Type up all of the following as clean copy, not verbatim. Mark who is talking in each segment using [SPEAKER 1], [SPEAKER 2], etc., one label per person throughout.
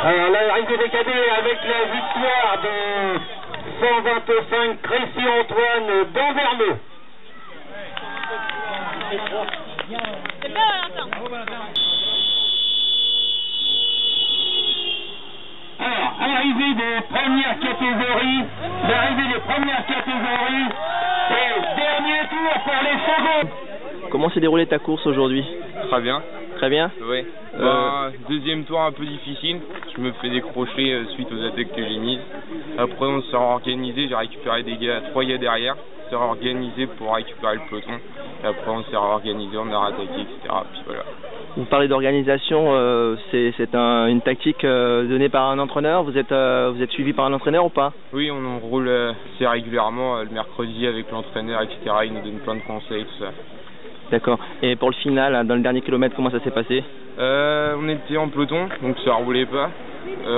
[SPEAKER 1] Alors l'arrivée des cadets avec la victoire de 125 Crécy Antoine d'Anverneux.
[SPEAKER 2] C'est bien Valentin.
[SPEAKER 1] Alors, l'arrivée des premières catégories, et dernier tour pour les secondes.
[SPEAKER 3] Comment s'est déroulée ta course aujourd'hui?
[SPEAKER 4] Très bien.
[SPEAKER 3] Très bien.
[SPEAKER 4] Oui. Deuxième tour un peu difficile. Je me fais décrocher suite aux attaques que j'ai mises. Après on s'est organisé, j'ai récupéré des gars, 3 gars derrière. On s'est organisé pour récupérer le peloton. Et après on s'est réorganisé, on a rattaqué, etc. Puis voilà.
[SPEAKER 3] Vous parlez d'organisation, c'est une tactique donnée par un entraîneur. Vous êtes suivi par un entraîneur ou pas?
[SPEAKER 4] Oui, on roule assez régulièrement le mercredi avec l'entraîneur, etc. Il nous donne plein de conseils, tout ça.
[SPEAKER 3] D'accord. Et pour le final, dans le dernier kilomètre, comment ça s'est passé?
[SPEAKER 4] On était en peloton, donc ça roulait pas.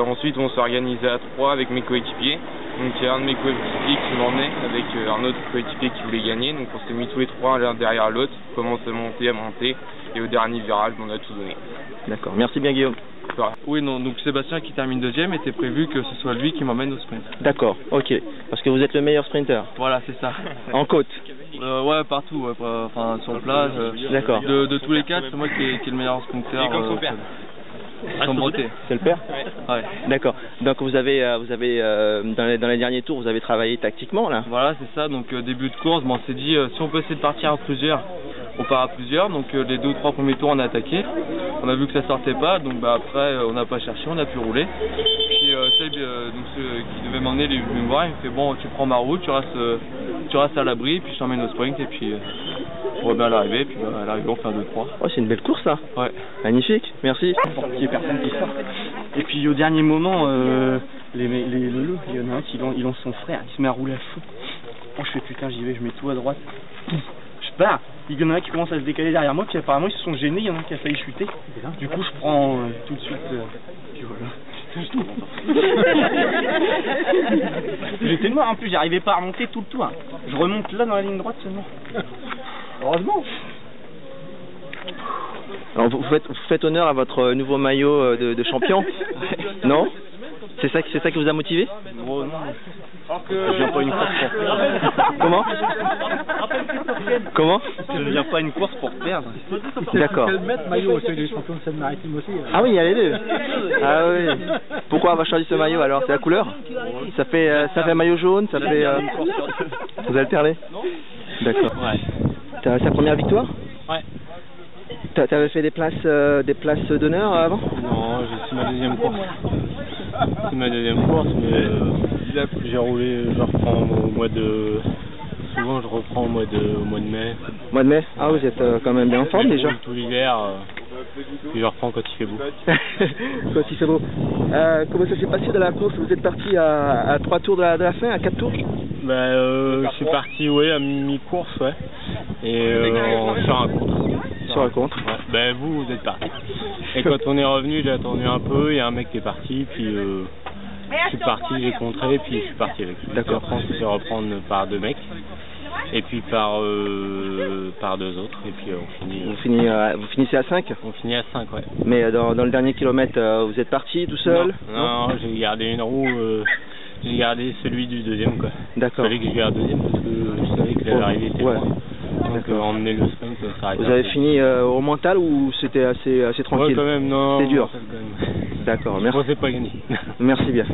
[SPEAKER 4] Ensuite, on s'est organisé à 3 avec mes coéquipiers. Donc il y a un de mes coéquipiers qui m'emmenait avec un autre coéquipier qui voulait gagner. Donc on s'est mis tous les 3 l'un derrière l'autre, on commence à monter. Et au dernier virage, on a tout donné.
[SPEAKER 3] D'accord. Merci bien Guillaume.
[SPEAKER 5] Oui, non, donc Sébastien qui termine deuxième, était prévu que ce soit lui qui m'emmène au sprint.
[SPEAKER 3] D'accord, ok. Parce que vous êtes le meilleur sprinter.
[SPEAKER 5] Voilà, c'est ça.
[SPEAKER 3] En côte.
[SPEAKER 5] Ouais, partout, ouais, enfin sur plage.
[SPEAKER 3] D'accord.
[SPEAKER 5] De tous les quatre, c'est moi qui est le meilleur sprinter.
[SPEAKER 4] Et comme son père.
[SPEAKER 5] Son breté.
[SPEAKER 3] C'est le père?
[SPEAKER 5] Ouais.
[SPEAKER 3] D'accord. Donc vous avez dans les derniers tours, vous avez travaillé tactiquement là?
[SPEAKER 5] Voilà, c'est ça. Donc début de course, on s'est dit si on peut essayer de partir à plusieurs, on part à plusieurs. Donc les 2 ou 3 premiers tours, on a attaqué. On a vu que ça sortait pas, donc après on n'a pas cherché, on a pu rouler. Puis Seb, donc ceux qui devaient m'emmener, il est venu me voir, il me fait bon, tu prends ma route, tu restes à l'abri, puis je t'emmène au sprint et puis on revient à l'arrivée, puis à l'arrivée on fait un 2-3.
[SPEAKER 3] Oh, c'est une belle course ça.
[SPEAKER 5] Ouais.
[SPEAKER 3] Magnifique, merci.
[SPEAKER 6] Pour qu'il y ait personne qui sort. Et puis au dernier moment, les loulous, il y en a un qui lance son frère, il se met à rouler à fond. Oh, je fais putain, j'y vais, je mets tout à droite. Je pars. Il y en a un qui commence à se décaler derrière moi, puis apparemment ils se sont gênés, il y en a un qui a failli chuter. Du coup, je prends tout de suite. Puis voilà. J'étais noir en plus, j'arrivais pas à remonter tout le tour. Je remonte là dans la ligne droite seulement. Heureusement.
[SPEAKER 3] Alors vous faites honneur à votre nouveau maillot de champion. Non? C'est ça qui vous a motivé?
[SPEAKER 6] Oh, non. Je viens pas à une course pour perdre.
[SPEAKER 3] Comment? Comment?
[SPEAKER 6] Je viens pas à une course pour perdre.
[SPEAKER 3] D'accord.
[SPEAKER 7] maillot, celui des champions de Seine-Maritime aussi.
[SPEAKER 3] Ah oui, il y a les deux. Ah oui. Pourquoi avoir choisi ce maillot alors? C'est la couleur? Ça fait maillot jaune, ça fait... Vous alternez? D'accord.
[SPEAKER 7] Ouais.
[SPEAKER 3] C'est ta première victoire?
[SPEAKER 7] Ouais.
[SPEAKER 3] T'avais fait des places d'honneur avant?
[SPEAKER 7] Non, c'est ma deuxième course. C'est ma deuxième course, mais j'ai roulé, je reprends au mois de... Souvent je reprends au mois de mai.
[SPEAKER 3] Mois de mai? Ah vous êtes quand même bien en forme déjà?
[SPEAKER 7] Tout l'hiver, puis je reprends quand il fait beau.
[SPEAKER 3] Quand il fait beau. Comment ça s'est passé dans la course? Vous êtes parti à 3 tours de la fin, à 4 tours?
[SPEAKER 7] Je suis parti à mi-course, ouais. Et sur un contre.
[SPEAKER 3] Sur un contre.
[SPEAKER 7] Ouais. Vous êtes parti. Et quand on est revenu, j'ai attendu un peu, il y a un mec qui est parti, puis je suis parti, j'ai contré, puis je suis parti avec lui.
[SPEAKER 3] D'accord.
[SPEAKER 7] Après on s'est fait reprendre par 2 mecs, et puis par 2 autres, et puis on finit...
[SPEAKER 3] Vous finissez à 5?
[SPEAKER 7] On finit à 5, ouais.
[SPEAKER 3] Mais dans le dernier kilomètre, vous êtes parti tout seul?
[SPEAKER 7] Non, j'ai gardé une roue, j'ai gardé celui du deuxième, quoi.
[SPEAKER 3] D'accord.
[SPEAKER 7] Il fallait que je garde deuxième parce que je savais que l'arrivée était loin. Donc emmener le sprint, ça arrête.
[SPEAKER 3] Vous avez fini au mental ou c'était assez tranquille?
[SPEAKER 7] Ouais, quand même, non.
[SPEAKER 3] C'était dur.
[SPEAKER 7] Quand même.
[SPEAKER 3] D'accord,
[SPEAKER 7] Je
[SPEAKER 3] merci.
[SPEAKER 7] pensais pas gagner.
[SPEAKER 3] Merci bien.